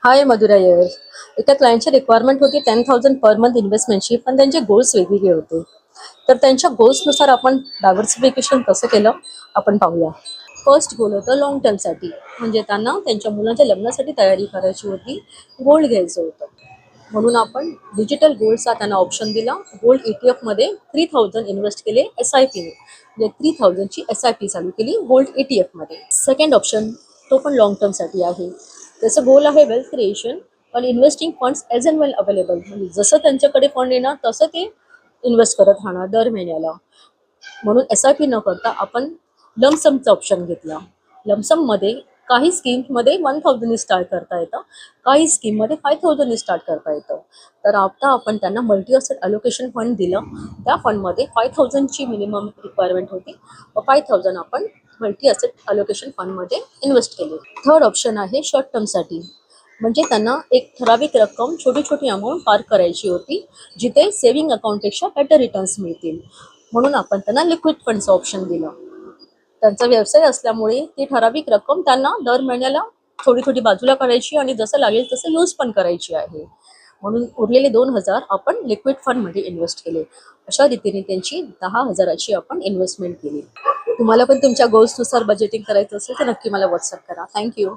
हाय Madhura yes. एका क्लायंटची requirement होती 10,000 per month इन्व्हेस्टमेंटची, पण त्यांचे गोल्स वेगवेगळे होते. तर त्यांच्या गोल्सनुसार आपण डायव्हर्सिफिकेशन कसं केलं आपण पाहूया. फर्स्ट गोल होतं लॉंग टर्मसाठी, म्हणजे त्यांना त्यांच्या मुलाच्या लग्नासाठी तयारी करायची होती, गोल्ड घ्यायचं होतं. म्हणून आपण डिजिटल गोल्डचा त्यांना ऑप्शन दिला. गोल्ड ETF मध्ये 3,000 इन्व्हेस्ट केले SIP ने, म्हणजे 3,000ची SIP चालू केली गोल्ड ETF मध्ये. सेकंड ऑप्शन तो पण लॉंग टर्मसाठी आहे. त्याचं गोल आहे वेल्थ क्रिएशन, पण investing funds as and well available, म्हणजे जसं त्यांच्याकडे फंड येणार तसं ते इन्व्हेस्ट करत राहणार दर महिन्याला. म्हणून SIP न करता आपण लमसमचा ऑप्शन घेतला. लमसममध्ये काही स्कीम्समध्ये 1,000 स्टार्ट करता येतं, काही स्कीममध्ये 5,000 स्टार्ट करता येतं. तर आता आपण त्यांना मल्टी असेट अलोकेशन फंड दिलं. त्या फंडमध्ये 5,000ची मिनिमम रिक्वायरमेंट होती व 5,000 आपण मल्टी असेट अलोकेशन फंडमध्ये इन्व्हेस्ट केले. थर्ड ऑप्शन आहे शॉर्ट टर्मसाठी, म्हणजे त्यांना एक ठराविक रक्कम छोटी छोटी अमाऊंट पार्क करायची होती, जिथे सेव्हिंग अकाउंटपेक्षा बेटर रिटर्न्स मिळतील. म्हणून आपण त्यांना लिक्विड फंडचं ऑप्शन दिलं. त्यांचा व्यवसाय असल्यामुळे ती ठराविक रक्कम त्यांना दर महिन्याला थोडी थोडी बाजूला करायची आणि जसं लागेल तसं यूज पण करायची आहे. म्हणून उरलेले 2,000 आपण लिक्विड फंडमध्ये इन्व्हेस्ट केले. अशा रीतीने त्यांची 10,000ची आपण इन्व्हेस्टमेंट केली. तुम्हाला पण तुमच्या गोल्सनुसार बजेटिंग करायचं असेल तर नक्की मला व्हॉट्सअप करा. थँक्यू.